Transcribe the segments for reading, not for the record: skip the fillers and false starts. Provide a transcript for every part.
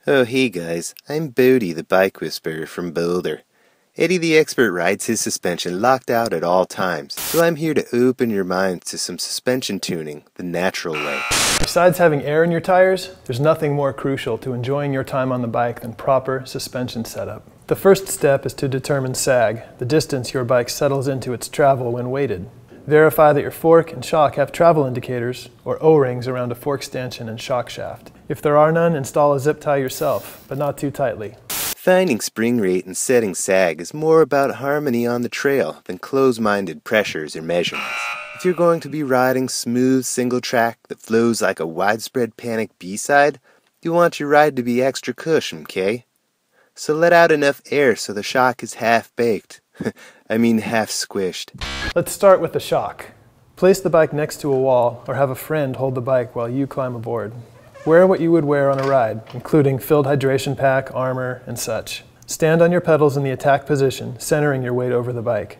Oh hey guys, I'm Bodhi the Bike Whisperer from Boulder. Eddie the expert rides his suspension locked out at all times, so I'm here to open your minds to some suspension tuning the natural way. Besides having air in your tires, there's nothing more crucial to enjoying your time on the bike than proper suspension setup. The first step is to determine sag, the distance your bike settles into its travel when weighted. Verify that your fork and shock have travel indicators, or O-rings around a fork stanchion and shock shaft. If there are none, install a zip tie yourself, but not too tightly. Finding spring rate and setting sag is more about harmony on the trail than close-minded pressures or measurements. If you're going to be riding smooth single track that flows like a widespread panic B-side, you want your ride to be extra cushion, okay? So let out enough air so the shock is half-baked. I mean half-squished. Let's start with the shock. Place the bike next to a wall or have a friend hold the bike while you climb aboard. Wear what you would wear on a ride, including filled hydration pack, armor, and such. Stand on your pedals in the attack position, centering your weight over the bike.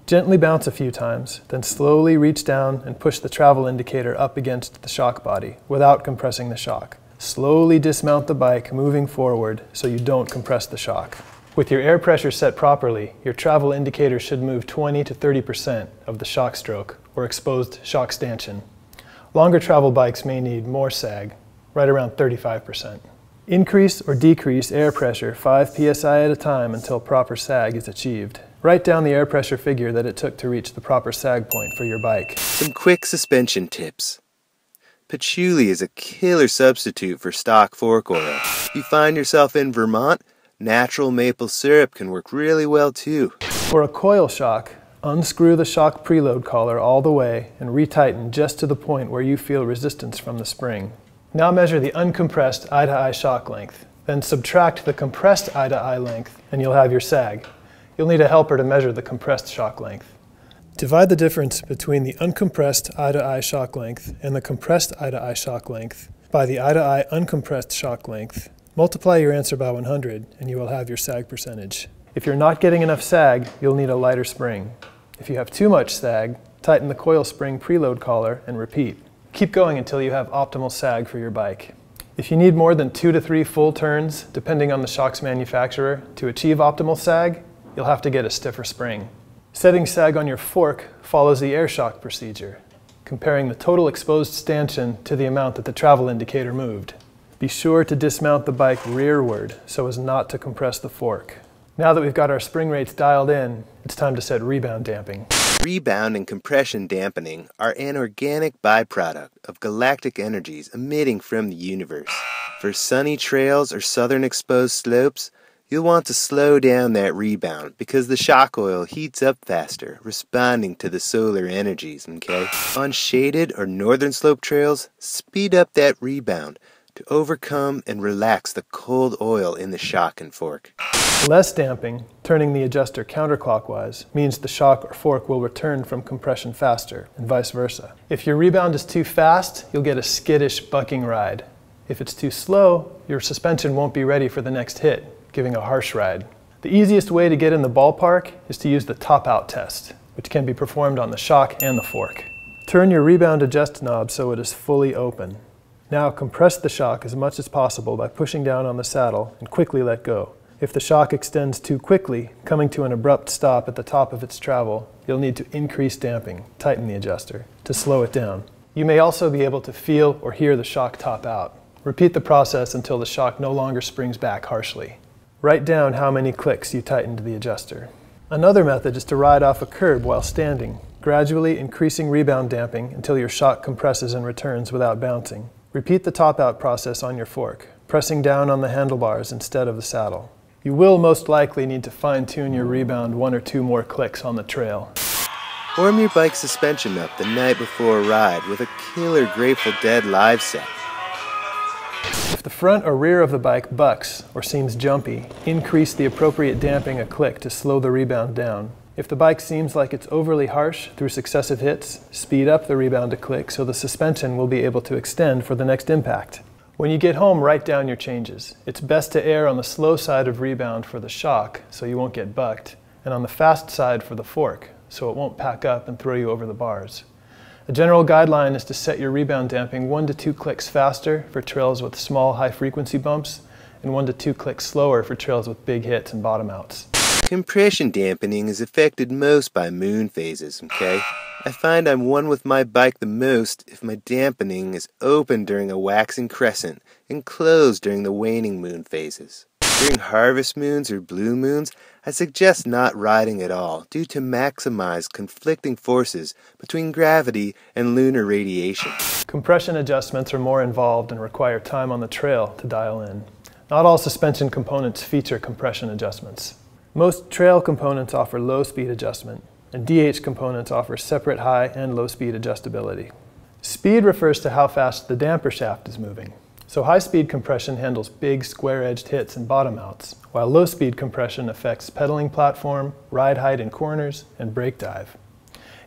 Gently bounce a few times, then slowly reach down and push the travel indicator up against the shock body without compressing the shock. Slowly dismount the bike, moving forward so you don't compress the shock. With your air pressure set properly, your travel indicator should move 20 to 30% of the shock stroke or exposed shock stanchion. Longer travel bikes may need more sag, right around 35%. Increase or decrease air pressure 5 psi at a time until proper sag is achieved. Write down the air pressure figure that it took to reach the proper sag point for your bike. Some quick suspension tips. Patchouli is a killer substitute for stock fork oil. If you find yourself in Vermont, natural maple syrup can work really well too. For a coil shock, unscrew the shock preload collar all the way and retighten just to the point where you feel resistance from the spring. Now measure the uncompressed eye-to-eye shock length. Then subtract the compressed eye-to-eye length and you'll have your sag. You'll need a helper to measure the compressed shock length. Divide the difference between the uncompressed eye-to-eye shock length and the compressed eye-to-eye shock length by the eye-to-eye uncompressed shock length. Multiply your answer by 100 and you will have your sag percentage. If you're not getting enough sag, you'll need a lighter spring. If you have too much sag, tighten the coil spring preload collar and repeat. Keep going until you have optimal sag for your bike. If you need more than 2 to 3 full turns, depending on the shock's manufacturer, to achieve optimal sag, you'll have to get a stiffer spring. Setting sag on your fork follows the air shock procedure, comparing the total exposed stanchion to the amount that the travel indicator moved. Be sure to dismount the bike rearward so as not to compress the fork. Now that we've got our spring rates dialed in, it's time to set rebound damping. Rebound and compression dampening are an organic byproduct of galactic energies emitting from the universe. For sunny trails or southern exposed slopes, you'll want to slow down that rebound because the shock oil heats up faster, responding to the solar energies, okay? On shaded or northern slope trails, speed up that rebound to overcome and relax the cold oil in the shock and fork. Less damping, turning the adjuster counterclockwise, means the shock or fork will return from compression faster, and vice versa. If your rebound is too fast, you'll get a skittish bucking ride. If it's too slow, your suspension won't be ready for the next hit, giving a harsh ride. The easiest way to get in the ballpark is to use the top-out test, which can be performed on the shock and the fork. Turn your rebound adjust knob so it is fully open. Now compress the shock as much as possible by pushing down on the saddle and quickly let go. If the shock extends too quickly, coming to an abrupt stop at the top of its travel, you'll need to increase damping, tighten the adjuster, to slow it down. You may also be able to feel or hear the shock top out. Repeat the process until the shock no longer springs back harshly. Write down how many clicks you tightened the adjuster. Another method is to ride off a curb while standing, gradually increasing rebound damping until your shock compresses and returns without bouncing. Repeat the top-out process on your fork, pressing down on the handlebars instead of the saddle. You will most likely need to fine-tune your rebound 1 or 2 more clicks on the trail. Warm your bike suspension up the night before a ride with a killer Grateful Dead live set. If the front or rear of the bike bucks or seems jumpy, increase the appropriate damping a click to slow the rebound down. If the bike seems like it's overly harsh through successive hits, speed up the rebound a click so the suspension will be able to extend for the next impact. When you get home, write down your changes. It's best to err on the slow side of rebound for the shock so you won't get bucked, and on the fast side for the fork so it won't pack up and throw you over the bars. A general guideline is to set your rebound damping 1 to 2 clicks faster for trails with small high-frequency bumps and 1 to 2 clicks slower for trails with big hits and bottom outs. Compression dampening is affected most by moon phases, okay? I find I'm one with my bike the most if my dampening is open during a waxing crescent and closed during the waning moon phases. During harvest moons or blue moons, I suggest not riding at all due to maximize conflicting forces between gravity and lunar radiation. Compression adjustments are more involved and require time on the trail to dial in. Not all suspension components feature compression adjustments. Most trail components offer low speed adjustment, and DH components offer separate high and low speed adjustability. Speed refers to how fast the damper shaft is moving. So high-speed compression handles big square-edged hits and bottom outs, while low-speed compression affects pedaling platform, ride height in corners, and brake dive.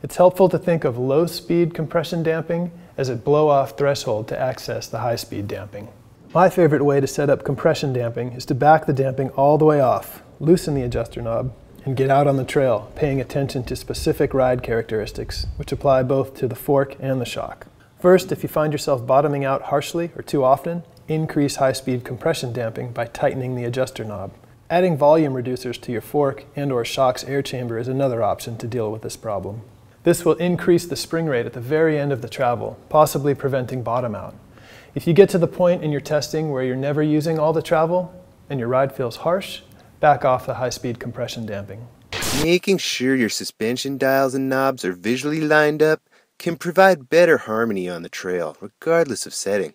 It's helpful to think of low-speed compression damping as a blow-off threshold to access the high-speed damping. My favorite way to set up compression damping is to back the damping all the way off, loosen the adjuster knob, and get out on the trail, paying attention to specific ride characteristics, which apply both to the fork and the shock. First, if you find yourself bottoming out harshly or too often, increase high-speed compression damping by tightening the adjuster knob. Adding volume reducers to your fork and/or shock's air chamber is another option to deal with this problem. This will increase the spring rate at the very end of the travel, possibly preventing bottom out. If you get to the point in your testing where you're never using all the travel and your ride feels harsh, back off the high-speed compression damping. Making sure your suspension dials and knobs are visually lined up can provide better harmony on the trail, regardless of setting.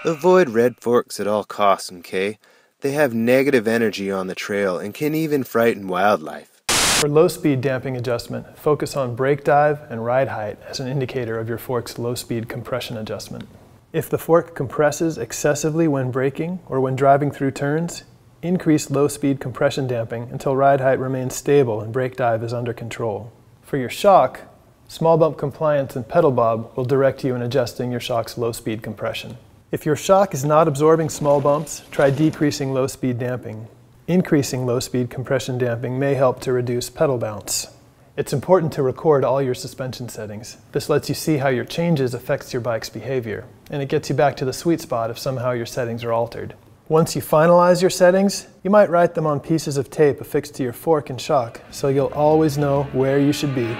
Avoid red forks at all costs, okay? They have negative energy on the trail and can even frighten wildlife. For low-speed damping adjustment, focus on brake dive and ride height as an indicator of your fork's low-speed compression adjustment. If the fork compresses excessively when braking or when driving through turns, increase low-speed compression damping until ride height remains stable and brake dive is under control. For your shock, small bump compliance and pedal bob will direct you in adjusting your shock's low-speed compression. If your shock is not absorbing small bumps, try decreasing low-speed damping. Increasing low-speed compression damping may help to reduce pedal bounce. It's important to record all your suspension settings. This lets you see how your changes affects your bike's behavior, and it gets you back to the sweet spot if somehow your settings are altered. Once you finalize your settings, you might write them on pieces of tape affixed to your fork and shock, so you'll always know where you should be.